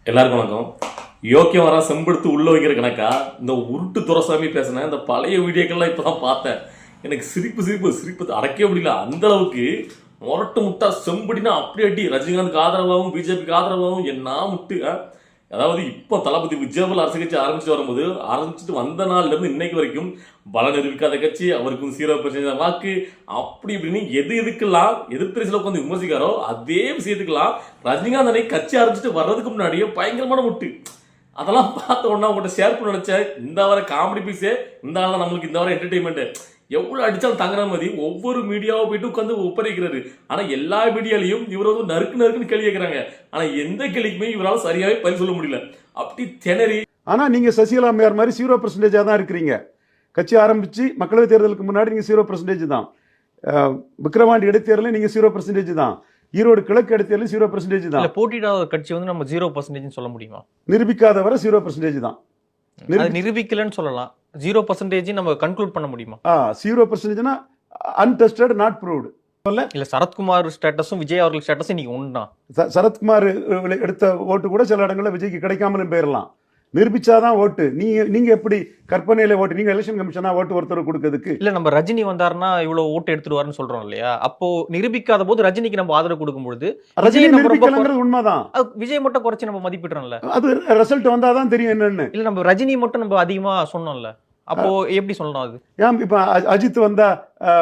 எல்லாருக்கும் வணக்கம். யோக்கியம் வர செம்படுத்து உள்ள வைக்கிற கணக்கா இந்த உருட்டு துரசாமி பேசின இந்த பழைய வீடியோக்கள்லாம் இப்பதான் பார்த்தேன். எனக்கு சிரிப்பு அடக்கவே முடியல. அந்த அளவுக்கு முரட்டு முட்டா செம்படினா அப்படி அடி. ரஜினிகாந்துக்கு ஆதரவாகவும் பிஜேபிக்கு ஆதரவாகவும் என்ன முட்டு. அதாவது இப்போ தளபதி விஜயபால் அரசு கட்சி ஆரம்பிச்சுட்டு வந்த நாள்ல இருந்து இன்னைக்கு வரைக்கும் பலம் நிரூபிக்காத கட்சி, அவருக்கு 0% வாக்கு, அப்படி இப்படின்னு எதுக்கெல்லாம் எதிர்த்து உட்காந்து விமர்சிக்காரோ அதே விஷயத்துக்கெல்லாம் ரஜினிகாந்த் அன்னைக்கு கட்சி ஆரம்பிச்சுட்டு வர்றதுக்கு முன்னாடியே பயங்கரமான முட்டு. அதெல்லாம் பார்த்த உடனே அவங்கள்ட்ட ஷேர் பண்ண நினைச்சேன். இந்த வார காமெடி பீஸே இந்த வாரம் நம்மளுக்கு இந்த வாரம் என்டர்டைன்மெண்ட். எவ்வளவு அடிச்சாலும் தங்குற மாதிரி ஒவ்வொரு மீடியாவை போயிட்டு உட்காந்து ஒப்படைக்கிறாரு. ஆனா எல்லா மீடியாலையும் இவர் வந்து நறுக்குன்னு கேள்வி கேட்கறாங்க. ஆனா எந்த கேள்விக்குமே இவரால் சரியாவே பதில் சொல்ல முடியல. அப்படி திணறி. ஆனா நீங்க சசிகலா அம்மையார் மாதிரி 0% தான் இருக்கிறீங்க. கட்சி ஆரம்பிச்சு மக்களவை தேர்தலுக்கு முன்னாடி நீங்க 0% தான். விக்கிரவாண்டி இடைத்தேர்தலில் நீங்க 0% தான். ஈரோடு கிழக்கு இடைத்தேர்தலில் 0% தான். போட்டியிடாத கட்சி வந்து நம்ம 0% சொல்ல முடியுமா? நிரூபிக்காதவரை 0% தான். நிரூபிக்கலன்னு சொல்லலாம். 0% நம்ம கன்க்ளூட் பண்ண முடியுமா? 0%னா அன்டெஸ்டட், நாட் ப்ரூவ்டு. இல்ல சரத்குமார் ஸ்டேட்டஸும் விஜய் அவர்கள் ஸ்டேட்டஸும் இன்னைக்கு ஒண்ணுதான். சரத்குமார் எடுத்த ஓட்டு கூட சில இடங்களில் விஜய்க்கு கிடைக்காமலும் போயிடலாம். நிரூபிச்சாதான் ஓட்டு. நீங்க எப்படி கற்பனையில ஓட்டு? நீங்க எலெக்ஷன் கமிஷனா ஓட்டு ஒருத்தர் கொடுக்கிறதுக்கு இல்ல. நம்ம ரஜினி வந்தாருன்னா இவ்வளவு ஓட்டு எடுத்துருவாருன்னு சொல்றோம் இல்லையா? அப்போ நிரூபிக்காத போது ரஜினிக்கு நம்ம ஆதரவு கொடுக்கும்போது ரஜினி நிரூபிக்கலங்கிறது உண்மைதான். விஜய் மட்டும் குறைச்சு நம்ம மதிப்பிடுறோம்ல. அது ரிசல்ட் வந்தாதான் தெரியும் என்னன்னு. இல்ல நம்ம ரஜினி மட்டும் நம்ம அதிகமா சொன்னோம்ல, அப்போ எப்படி சொல்லணும்? அது ஏன் இப்ப அஜித் வந்தா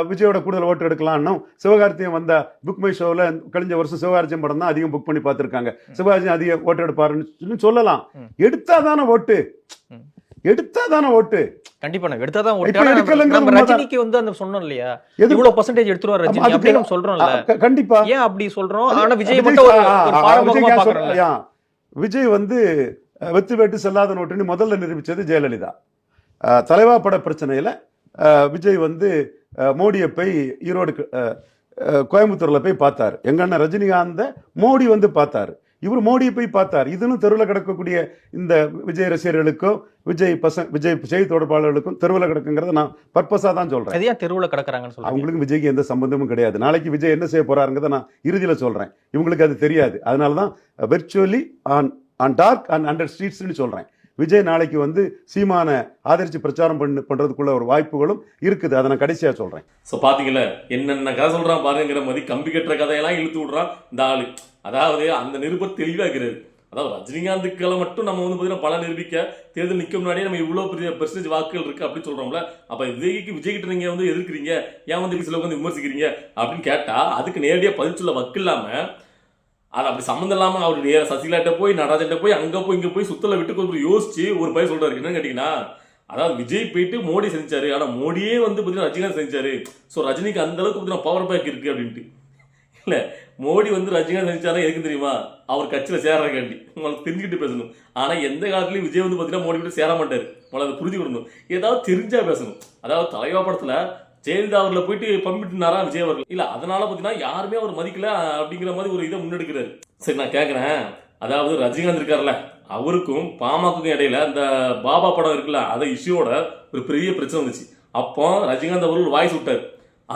விஜயோட கூடுதல் ஓட்டு எடுக்கலாம். சிவகார்த்தியம் வந்தா புக் மை ஷோல கழிஞ்ச வருஷம் சிவகார்த்தியம் படம் தான் அதிகம் புக் பண்ணி பார்த்திருக்காங்க. சிவகார்த்தியம் அதிக ஓட்டு எடுப்பாருன்னு சொல்லலாம். எடுத்தாதான ஓட்டு. கண்டிப்பா எடுத்தாதான் ஓட்டு. நம்ம ரஜினிக்கு வந்து அந்த சொன்னோம் இல்லையா, இவ்வளவு பர்சன்டேஜ் எடுத்துருவாரு ரஜினி அப்படி நம்ம சொல்றோம்ல. கண்டிப்பா ஏன் அப்படி சொல்றோம்? ஆனா விஜய் மட்டும் ஒரு பாரம்பரியமா பார்க்கறோம்ல. விஜய் வந்து வெத்து வேட்டு செல்லாத நோட்டுன்னு முதல்ல நிரூபிச்சது ஜெயலலிதா. தலைவா பட பிரச்சனையில விஜய் வந்து மோடியை போய் ஈரோடு கோயம்புத்தூர்ல போய் பார்த்தாரு. எங்க அண்ணன் ரஜினிகாந்த மோடி வந்து பார்த்தாரு. இவர் மோடியை போய் பார்த்தார். இதுன்னு தெருவில் கிடக்கக்கூடிய இந்த விஜய் ரசிகர்களுக்கும் விஜய் செய்தி தொடர்பாளர்களுக்கும் தெருவில் கிடக்குங்கிறத நான் பர்பஸா தான் சொல்றேன். அதையா தெருவில் கிடக்குறாங்கன்னு சொல்றேன். அவங்களுக்கு விஜய்க்கு எந்த சம்பந்தமும் கிடையாது. நாளைக்கு விஜய் என்ன செய்ய போறாருங்கிறத நான் இறுதியில சொல்றேன். இவங்களுக்கு அது தெரியாது. அதனாலதான் virtually on dark and under ஸ்ட்ரீட்ஸ்னு சொல்றேன். விஜய் நாளைக்கு வந்து சீமான ஆதரிச்சு பிரச்சாரம் பண்றதுக்குள்ள ஒரு வாய்ப்புகளும் இருக்குது. அதை நான் கடைசியா சொல்றேன். சோ பாத்தீங்கல்ல என்னென்ன கதை சொல்றான் பாருங்கிற மாதிரி கம்பி கட்டுற கதையெல்லாம் இழுத்து விடுறான் இந்த ஆளு. அதாவது அந்த நிருபர் தெளிவாகிறது. அதாவது ரஜினிகாந்துக்களை மட்டும் நம்ம வந்து பாத்தீங்கன்னா பல நிரூபிக்க தேர்தல் நிக்க முன்னாடியே நம்ம இவ்வளவு பெரிய பெர்சன்டேஜ் வாக்குகள் இருக்கு அப்படின்னு சொல்றோம்ல. அப்ப விஜய் கிட்ட நீங்க வந்து எதிர்க்கிறீங்க, ஏன் வந்து சில வந்து விமர்சிக்கிறீங்க அப்படின்னு கேட்டா அதுக்கு நேரடியா பதில் சொல்ல வக்கு இல்லாம அது அப்படி சம்மந்தம் இல்லாம அவருடைய சசிகலாட்ட போய் நடராஜன்ட்ட போய் அங்க போய் இங்க போய் சுத்தல விட்டு கொஞ்சம் யோசிச்சு ஒரு பையன் சொல்றாரு. என்னன்னு கேட்டீங்கன்னா, அதாவது விஜய் போயிட்டு மோடி செஞ்சாரு, ஆனா மோடியே வந்து பாத்தீங்கன்னா ரஜினிகாந்த் செஞ்சாரு. ஸோ ரஜினிக்கு அந்த அளவுக்கு பாத்தீங்கன்னா பவர் பேக் இருக்கு அப்படின்ட்டு. இல்ல மோடி வந்து ரஜினிகாந்த் செஞ்சாரா எதுக்கு தெரியுமா? அவர் கட்சியில சேர்றக்காண்டி. உங்களுக்கு தெரிஞ்சுக்கிட்டு பேசணும். ஆனா எந்த காலத்துலயும் விஜய் வந்து பாத்தீங்கன்னா மோடி கிட்ட சேர மாட்டாரு. உங்களை அதை புரிஞ்சுக்கணும். ஏதாவது தெரிஞ்சா பேசணும். அதாவது தலைவா படத்துல ஜெயலலிதா அவர்களை போயிட்டு பம்பிட்டுனாரா விஜய் அவர்கள். இல்ல அதனால பாத்தீங்கன்னா யாருமே அவர் மதிக்கல அப்படிங்கிற மாதிரி ஒரு இதை முன்னெடுக்கிறாரு. சரி நான் கேட்கிறேன், அதாவது ரஜினிகாந்த் இருக்காருல்ல, அவருக்கும் பாமகக்கும் இடையில இந்த பாபா படம் இருக்குல்ல, அதை இஷ்யூவோட ஒரு பெரிய பிரச்சனை வந்துச்சு. அப்போ ரஜினிகாந்த் அவர்கள் வாய்ஸ் விட்டாரு.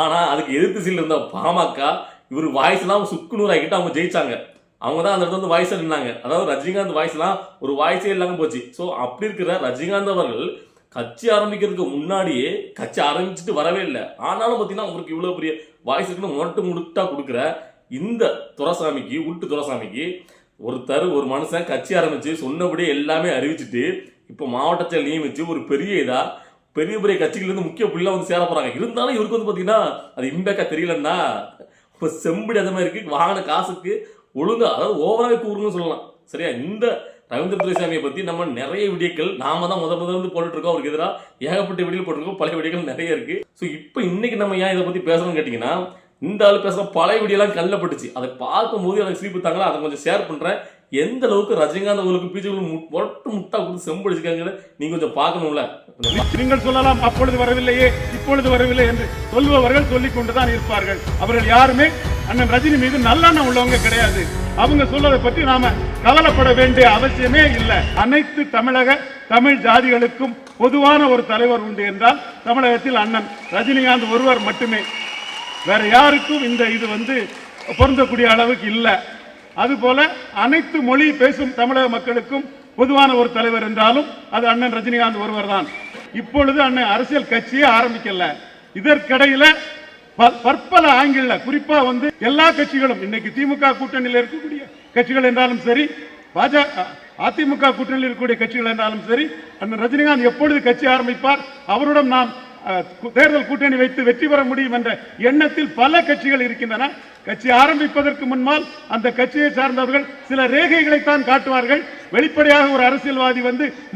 ஆனா அதுக்கு எதிர்த்து சீல் இருந்த பாமக இவர் வாய்ஸ் எல்லாம் சுக்குநூறு ஆகிட்டு அவங்க ஜெயிச்சாங்க. அவங்க தான் அந்த இடத்துல வந்து வாய்ஸா நின்னாங்க. அதாவது ரஜினிகாந்த் வாய்ஸ் எல்லாம் ஒரு வாய்ஸே இல்லாம போச்சு. ஸோ அப்படி இருக்கிற ரஜினிகாந்த் அவர்கள் கட்சி ஆரம்பிக்கிறதுக்கு முன்னாடியே கட்சி ஆரம்பிச்சுட்டு வரவே இல்லை. ஆனாலும் பார்த்தீங்கன்னா அவருக்கு இவ்வளோ பெரிய வாய்ஸ் இருக்குன்னு முடுட்டா கொடுக்குற இந்த துரைசாமிக்கு, உருட்டு துரைசாமிக்கு ஒரு மனுஷன் கட்சி ஆரம்பிச்சு சொன்னபடியே எல்லாமே அறிவிச்சுட்டு இப்போ மாவட்ட செயல் நியமிச்சு ஒரு பெரிய பெரிய கட்சிகள் இருந்து முக்கிய புள்ளா வந்து சேர போறாங்க. இருந்தாலும் இவருக்கு வந்து பார்த்தீங்கன்னா அது இம்பேக்டா தெரியலன்னா இப்போ செம்படி அந்த மாதிரி இருக்கு. வாங்கின காசுக்கு ஒழுங்கா, அதாவது ஓவராக கூறுன்னு சொல்லலாம். சரியா? இந்த ரவீந்திர துரைசாமியை பத்தி நம்ம நிறைய வீடியோக்கள் நாம தான் முதல் போட்டுட்டு இருக்கோம். அவருக்கு எதிராக ஏகப்பட்ட வீடியோ போட்டிருக்கோம். பழைய வீடியோக்கள் நிறைய இருக்கு. ஸோ இப்போ இன்னைக்கு நம்ம ஏன் இதை பத்தி பேசணும்னு கேட்டீங்கன்னா, இந்த ஆள் பேசுற பழைய வீடியோலாம் கண்ணில் பட்டுச்சு. அதை பார்க்கும்போது எனக்கு சிரிப்பு தாங்களா, அதை கொஞ்சம் ஷேர் பண்றேன். எந்த அளவுக்கு ரஜினிகாந்த் அவர்களுக்கு பீச்சுகள் முட்டா கொடுத்து செம்படிச்சுக்காங்க நீங்க கொஞ்சம் பார்க்கணும்ல. நீங்கள் சொல்லலாம் அப்பொழுது வரவில்லையே இப்பொழுது வரவில்லை என்று சொல்பவர்கள் சொல்லிக் கொண்டுதான் இருப்பார்கள். அவர்கள் யாருமே அண்ணன் ரஜினி மீது நல்லெண்ணம் உள்ளவங்க கிடையாது. அவங்க சொல்றதை பற்றி நாம கவலைப்பட வேண்டிய அவசியமே இல்லை. அனைத்து தமிழ் ஜாதிகளுக்கும் பொதுவான ஒரு தலைவர் உண்டு என்றால் தமிழகத்தில் அண்ணன் ரஜினிகாந்த் ஒருவர் மட்டுமே. வேற யாருக்கும் இந்த இது வந்து பொருந்தக்கூடிய அளவுக்கு இல்லை. அதுபோல அனைத்து மொழி பேசும் தமிழக மக்களுக்கும் பொதுவான ஒரு தலைவர் என்றாலும் அது அண்ணன் ரஜினிகாந்த் ஒருவர் தான். இப்பொழுது அண்ணன் அரசியல் கட்சியே ஆரம்பிக்கல. இதற்கிடையில பற்பல ஆங்கில குறிப்பா எல்லா கட்சிகளும் இன்னைக்கு திமுக கூட்டணியில் இருக்கக்கூடிய கட்சிகள் என்றாலும் சரி, பாஜக அதிமுக கூட்டணியில் இருக்கக்கூடிய கட்சிகள் என்றாலும் சரி, அண்ணன் ரஜினிகாந்த் எப்பொழுது கட்சி ஆரம்பிப்பார், அவருடன் நாம் தேர்தல் கூட்டணி வைத்து வெற்றி பெற முடியும் என்ற எண்ணத்தில் பல கட்சிகள் இருக்கின்றன. கட்சி ஆரம்பிப்பதற்கு முன்னால் அந்த கட்சியை சார்ந்தவர்கள் சில ரேகைகளைத்தான் காட்டுவார்கள். வெளிப்படையாக ஒரு அரசியல்வாதி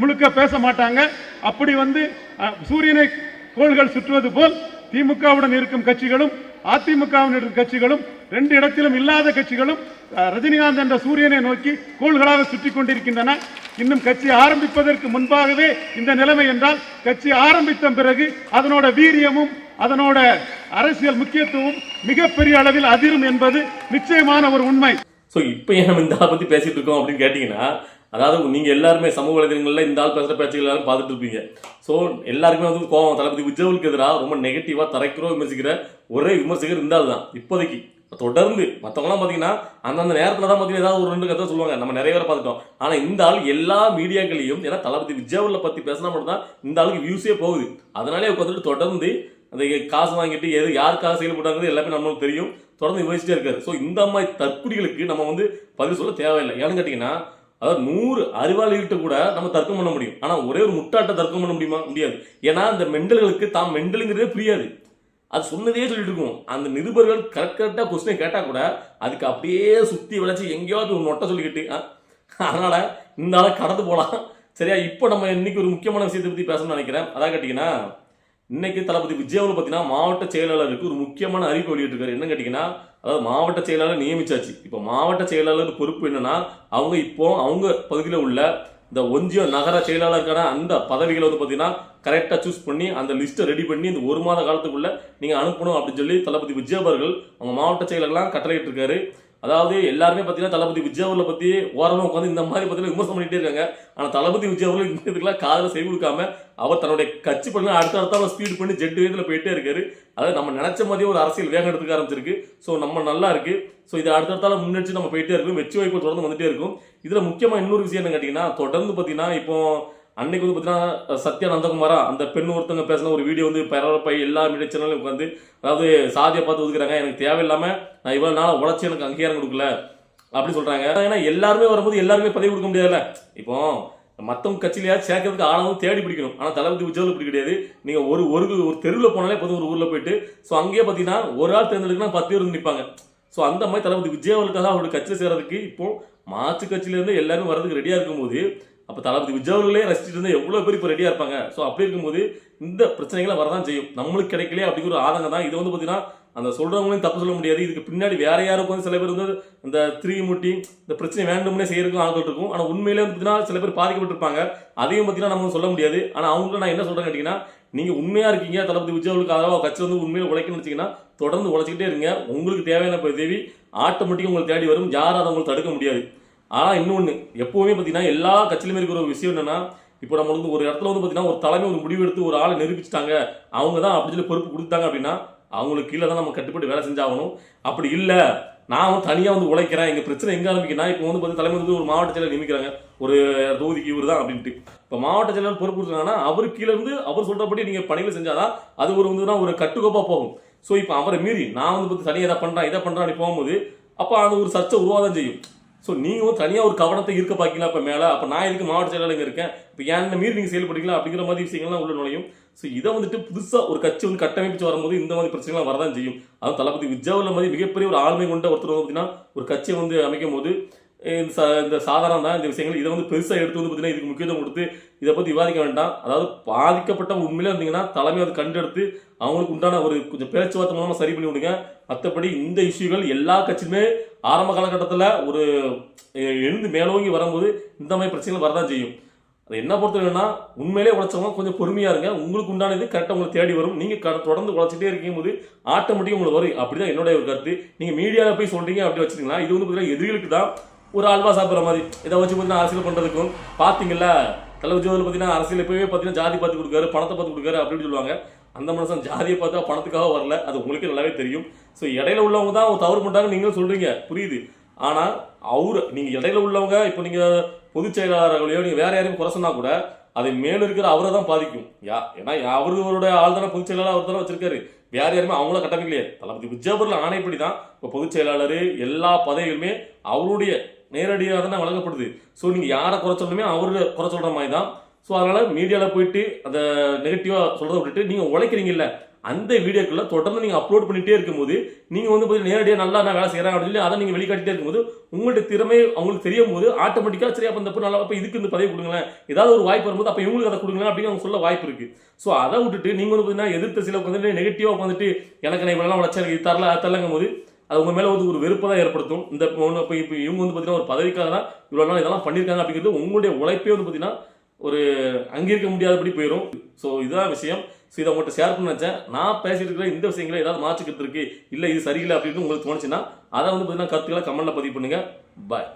முழுக்க பேச மாட்டாங்க. அப்படி சூரியனை கோள்கள் சுற்றுவது போல் திமுகவுடன் இருக்கும் கட்சிகளும் அதிமுகவுடன் இருக்கும் கட்சிகளும் ரெண்டு இடத்திலும் இல்லாத கட்சிகளும் ரஜினிகாந்த் என்ற சூரியனை நோக்கி கோள்களாக சுற்றி கொண்டிருக்கின்றன. இன்னும் கட்சி ஆரம்பிப்பதற்கு முன்பாகவே இந்த நிலைமை என்றால் கட்சி ஆரம்பித்த பிறகு அதனோட வீரியமும் அதனோட அரசியல் முக்கியத்துவம் மிகப்பெரிய அளவில் அதிரும் என்பது நிச்சயமான ஒரு உண்மை. ஸோ இப்போ ஏன் நம்ம இந்த ஆளை பற்றி பேசிட்டு இருக்கோம் அப்படின்னு கேட்டிங்கன்னா, அதாவது நீங்கள் எல்லாருமே சமூக வலைதளங்களில் இந்த ஆள் பேசுகிற பேச்சுகள் எல்லாரும் பார்த்துட்டு இருப்பீங்க. ஸோ எல்லாருக்குமே கோவம், தளபதி விஜய்க்கு எதிராக ரொம்ப நெகட்டிவாக தரைக்கிறோம் விமர்சிக்கிற ஒரே விமர்சகர் இந்த ஆள் தான் இப்போதைக்கு. தொடர்ந்து மற்றவங்களாம் பார்த்தீங்கன்னா அந்தந்த நேரத்தில் தான் பார்த்தீங்கன்னா ஏதாவது ஒரு ரெண்டு கதை சொல்லுவாங்க, நம்ம நிறைய பேரை பார்த்துட்டோம். ஆனால் இந்த ஆள் எல்லா மீடியாக்களையும் ஏன்னா தளபதி விஜய் பற்றி பேசினா மட்டும் தான் இந்த ஆளுக்கு வியூஸே போகுது. அதனாலே உட்காந்துட்டு தொடர்ந்து அந்த காசு வாங்கிட்டு எது யாருக்காக செயல்பட்டாங்கிறது எல்லாமே நம்மளுக்கு தெரியும். தொடர்ந்து விமர்சிட்டே இருக்காரு. ஸோ இந்த மாதிரி தற்குறிகளுக்கு நம்ம பதில் சொல்ல தேவையில்லை. ஏன்னு கேட்டிங்கன்னா, அதாவது 100 அறிவாளிகிட்ட கூட நம்ம தர்க்கம் பண்ண முடியும். ஆனால் ஒரே ஒரு முட்டாட்ட தர்க்கம் பண்ண முடியாது. ஏன்னா அந்த மெண்டல்களுக்கு தாம் மெண்டலுங்கிறதே புரியாது. அது சொன்னதே சொல்லிட்டு இருக்கும். அந்த நிருபர்கள் கரெக்டாக கொஸ்டினை கேட்டால் கூட அதுக்கு அப்படியே சுற்றி விளைச்சி எங்கேயாவது ஒரு நொட்டை சொல்லிக்கிட்டு அதனால இந்த ஆளை கடந்து போகலாம். சரியா, இப்போ நம்ம இன்னைக்கு ஒரு முக்கியமான விஷயத்தை பற்றி பேசணும்னு நினைக்கிறேன். அதான் கேட்டிங்கன்னா, இன்னைக்கு தளபதி விஜய் பார்த்தீங்கன்னா மாவட்ட செயலாளருக்கு ஒரு முக்கியமான அறிவிப்பு வெளியிட்டிருக்காரு. என்ன கேட்டிங்கன்னா, அதாவது மாவட்ட செயலாளர் நியமிச்சாச்சு. இப்போ மாவட்ட செயலாளர் பொறுப்பு என்னன்னா, அவங்க இப்போ அவங்க பகுதியில் உள்ள இந்த ஒன்றிய நகர செயலாளருக்கான அந்த பதவிகளை பார்த்தீங்கன்னா கரெக்டாக சூஸ் பண்ணி அந்த லிஸ்ட்டை ரெடி பண்ணி இந்த 1 மாத காலத்துக்குள்ள நீங்கள் அனுப்பணும் அப்படின்னு சொல்லி தளபதி விஜய் அவர்கள் அவங்க மாவட்ட செயலர்லாம் கட்டளையிட்டு இருக்காரு. அதாவது எல்லாருமே பார்த்தீங்கன்னா தளபதி விஜய் அவர்களை பற்றி ஓரமாக உட்காந்து இந்த மாதிரி பார்த்தீங்கன்னா விமர்சனம் பண்ணிட்டே இருக்காங்க. ஆனால் தளபதி விஜய் அவர்கள் இந்த இதுக்கெல்லாம் காதில் செவி கொடுக்காம அவர் தன்னுடைய கட்சி பண்ணி அடுத்த ஸ்பீட் பண்ணி ஜெட் வேகத்தில் போயிட்டே இருக்காரு. அதாவது நம்ம நினைச்ச மாதிரியே ஒரு அரசியல் வேகம் எடுத்துக்க ஆரம்பிச்சிருக்கு. ஸோ நம்ம நல்லா இருக்கு. ஸோ இது அடுத்தடுத்தால முன்னெடுத்து நம்ம போயிட்டே இருக்கும். வெற்றி வாய்ப்பு தொடர்ந்து வந்துட்டே இருக்கும். இதில் முக்கியமாக இன்னொரு விஷயம் என்ன கேட்டிங்கன்னா, தொடர்ந்து பார்த்தீங்கன்னா இப்போ அன்னைக்கு பார்த்தீங்கன்னா சத்யா நந்தகுமாரா அந்த பெண் ஒருத்தவங்க பேசின ஒரு வீடியோ பரவப்பை எல்லா மீடியா சேனலும் உட்காந்து அதாவது சாதியை பார்த்து ஒதுக்குறாங்க, எனக்கு தேவையில்லாமல் நான் இவ்வளோ நாள் உழைச்சி எனக்கு அங்கீகாரம் கொடுக்கல அப்படி சொல்கிறாங்க. ஏன்னா எல்லாருமே வரும்போது எல்லாருமே பதவி கொடுக்க முடியாதுல்ல. இப்போ மற்றவங்க கட்சியிலையாவது சேர்க்கறதுக்கு ஆளவும் தேடி பிடிக்கணும். ஆனால் தளபதி விஜய் இப்படி கிடையாது. நீங்கள் ஒரு தெருவில் போனாலே பொது ஒரு ஊரில் போயிட்டு ஸோ அங்கேயே பார்த்தீங்கன்னா ஒரு ஆள் தேர்ந்தெடுக்கணும் 10 பேர் நிற்பாங்க. ஸோ அந்த மாதிரி தளபதி விஜய் அவர்களுக்காக அவருடைய கட்சியில் சேர்றதுக்கு இப்போ மாற்று கட்சியிலேருந்து எல்லாரும் வர்றதுக்கு ரெடியாக இருக்கும்போது அப்போ தளபதி விஜய் அவர்களே ரசிச்சுட்டு இருந்தால் எவ்வளோ பேர் இப்போ ரெடியாக இருப்பாங்க. ஸோ அப்படி இருக்கும்போது இந்த பிரச்சனைகளை வரதான் செய்யும். நம்மளுக்கு கிடைக்கலையே அப்படிங்கிற ஒரு ஆதங்கம் தான். இது பார்த்தீங்கன்னா அந்த சொல்கிறவங்களையும் தப்பு சொல்ல முடியாது. இதுக்கு பின்னாடி வேற யாருக்கும் சில பேர் இந்த முட்டி இந்த பிரச்சனை வேண்டும்னே செய்யறதுக்கும் ஆட்கள் இருக்கும். ஆனால் உண்மையிலே பார்த்தீங்கன்னா சில பேர் பாதிக்கப்பட்டிருப்பாங்க. அதையும் பார்த்தீங்கன்னா நம்ம சொல்ல முடியாது. ஆனால் அவங்களுக்கு நான் என்ன சொல்கிறேன் கேட்டிங்கன்னா, நீங்கள் உண்மையாக இருக்கீங்க, தளபதி விஜய் அவர்களுக்காக கட்சி உண்மையில உழைக்கணும்னு வச்சிங்கன்னா தொடர்ந்து உழைச்சிக்கிட்டே இருங்க. உங்களுக்கு தேவையான தேவி ஆட்டோமேட்டிக்காக உங்களுக்கு தேடி வரும். யாரும் அதை உங்களுக்கு தடுக்க முடியாது. ஆனால் இன்னொன்று எப்போவுமே பார்த்தீங்கன்னா எல்லா கட்சியிலுமே இருக்கிற ஒரு விஷயம் என்னன்னா, இப்போ நம்ம ஒரு இடத்துல பார்த்தீங்கன்னா ஒரு தலைமை ஒரு முடிவு எடுத்து ஒரு ஆளை நிரூபிச்சுட்டாங்க, அவங்க தான் அப்படின்னு சொல்லி பொறுப்பு கொடுத்தாங்க அப்படின்னா அவங்களுக்கு கீழே தான் நம்ம கட்டுப்பட்டு வேலை செஞ்சாகணும். அப்படி இல்லை நான் தனியாக உழைக்கிறேன், எங்கள் பிரச்சனை எங்கே ஆரம்பிக்குன்னா இப்போ பார்த்தீங்கன்னா தலைமை ஒரு மாவட்ட செயலர் நியமிக்கிறாங்க, ஒரு தொகுதிக்கு இவர் தான் அப்படின்ட்டு. இப்போ மாவட்ட செயலர் பொறுப்பு கொடுத்தாங்கன்னா அவர் கீழே இருந்து அவர் சொல்கிறபடி நீங்கள் பணிகளை செஞ்சாதான் அது ஒரு கட்டுக்கோப்பாக போகும். ஸோ இப்போ அவரை மீறி நான் தனியாக இதை பண்ணுறேன் இதை பண்ணுறேன் அப்படி போகும்போது அப்போ அது ஒரு சர்ச்சை உருவாதான் செய்யும். ஸோ நீங்கள் தனியாக ஒரு கவனத்தை ஈர்க்க பார்க்கலாம். இப்போ மேலே அப்போ நான் இதுக்கு மாவட்ட செயலாளர் இருக்கேன், இப்போ ஏன் மீறி நீங்கள் செயல்படுறீங்களா அப்படிங்கிற மாதிரி விஷயங்கள்லாம் உள்ள நுழையும். ஸோ இதை புதுசாக ஒரு கட்சி கட்டமைச்சு வரும்போது இந்த மாதிரி பிரச்சனைலாம் வரதான் செய்யும். அதுவும் தளபதி விஜய் மாதிரி மிகப்பெரிய ஒரு ஆளுமை கொண்ட ஒருத்தர் பார்த்தீங்கன்னா ஒரு கட்சியை அமைக்கும் போது இந்த சாதாரண தான் இந்த விஷயங்கள் இதை பெருசாக எடுத்து பார்த்தீங்கன்னா இதுக்கு முக்கியத்துவம் கொடுத்து இதை பற்றி விவாதிக்க வேண்டாம். அதாவது பாதிக்கப்பட்டவங்க உண்மையிலே இருந்தீங்கன்னா தலைமை அதை கண்டெடுத்து அவங்களுக்கு உண்டான ஒரு கொஞ்சம் பேச்சுவார்த்தை மூலமாக சரி பண்ணி விடுங்க. மற்றபடி இந்த இஷ்யூகள் எல்லா கட்சியுமே ஆரம்ப காலகட்டத்தில் ஒரு எழுந்து மேலோங்கி வரும்போது இந்த மாதிரி பிரச்சனைகள் வரதான் செய்யும். அது என்ன பொறுத்தவரைன்னா உண்மையிலே உழைச்சவங்க கொஞ்சம் பொறுமையாக இருங்க. உங்களுக்கு உண்டானது கரெக்டாக உங்களுக்கு தேடி வரும். நீங்கள் தொடர்ந்து உழைச்சிட்டே இருக்கும் போது ஆட்டோமேட்டிக்காக உங்களுக்கு வரும். அப்படிதான் என்னுடைய ஒரு கருத்து. நீங்கள் மீடியாவில் போய் சொல்கிறீங்க அப்படி வச்சுருங்களா, இது பார்த்தீங்கன்னா எதிரிகளுக்கு தான் ஒரு அல்வா சாப்பிட்ற மாதிரி. இதை வச்சு பார்த்தீங்கன்னா அரசியல் பண்ணுறதுக்கும் பார்த்தீங்களா தளபதி பார்த்தீங்கன்னா அரசியல் எப்பவே பார்த்தீங்கன்னா ஜாதி பார்த்து கொடுக்காரு, பணத்தை பார்த்து கொடுக்காரு அப்படின்னு சொல்லுவாங்க. அந்த மனுஷன் ஜாதியை பார்த்தா பணத்துக்காக வரல, அது உங்களுக்கு நல்லாவே தெரியும். ஸோ இடையில உள்ளவங்க தான் தவறு பண்ணுறாங்க நீங்களும் சொல்கிறீங்க, புரியுது. ஆனால் நீங்கள் இடையில உள்ளவங்க இப்போ நீங்கள் பொதுச் செயலாளர்களையோ நீங்கள் வேற யாரையும் குறை சொன்னா கூட அதை மேல இருக்கிற அவரை தான் பாதிக்கும். ஏன்னா அவரோட ஆள் தானே பொதுச் செயலாளர் அவர் தானே வச்சிருக்காரு, வேற யாருமே அவங்கள கட்டமைக்கலையே. தளபதி விஜயபுரில் ஆணைப்படி தான் இப்போ பொதுச் செயலாளர் எல்லா பதவிகளுமே அவருடைய நேரடியாக தானே வழங்கப்படுது. ஸோ நீங்கள் யாரை குறை சொல்லணுமே அவரு குறை சொல்கிற மாதிரி தான். ஸோ அதனால் மீடியாவில் போயிட்டு அந்த நெகட்டிவாக சொல்கிறத விட்டுட்டு நீங்கள் உழைக்கிறீங்கல்ல, அந்த வீடியோக்குள்ள தொடர்ந்து நீங்கள் அப்லோட் பண்ணிகிட்டே இருக்கும்போது நீங்கள் வந்து போய் நேரடியாக நல்லா நான் வேலை செய்கிறேன் அப்படின்னு சொல்லி அதை நீங்கள் வெளிக்காட்டிட்டே இருக்கும்போது உங்களுடைய திறமை அவங்களுக்கு தெரியும் போது ஆட்டோமேட்டிக்காக சரி அப்போ இந்த நல்லா அப்போ இதுக்கு இந்த பதவி கொடுங்களேன், ஏதாவது ஒரு வாய்ப்பு வரும்போது அப்போ இவங்களுக்கு அதை கொடுங்களேன் அப்படின்னு அவங்க சொல்ல வாய்ப்பு இருக்குது. ஸோ அதை விட்டுட்டு நீங்கள் வந்து பார்த்தீங்கன்னா எதிர்த்த சில வந்துட்டு நெகட்டிவாக உட்காந்துட்டு எனக்கு நான் இவ்வளோ உழைச்சா எனக்கு இது தரல அது தரலங்கும் போது அது உங்க மேலே வந்து ஒரு வெறுப்பை தான் ஏற்படுத்தும். இந்த இப்போ இவங்க வந்து பார்த்தீங்கன்னா ஒரு பதவிக்காக தான் இவ்வளோ நாள் இதெல்லாம் பண்ணியிருக்காங்க அப்படிங்கிறது உங்களுடைய உழைப்பே வந்து பார்த்தீங்கன்னா ஒரு அங்கீகரிக்க முடியாதபடி போயிடும். ஸோ இதுதான் விஷயம். ஸோ இதை உங்கள்கிட்ட ஷேர் பண்ண நினச்சேன். நான் பேசிட்டு இருக்கிற இந்த விஷயங்களை ஏதாவது மாற்றிக்கிட்டு இருக்கு இல்லை இது சரியில்லை அப்படின்னு உங்களுக்கு தோணுச்சுன்னா அதை வந்து பார்த்தீங்கன்னா கருத்துக்களை கமெண்ட்ல பதிவு பண்ணுங்க. பாய்.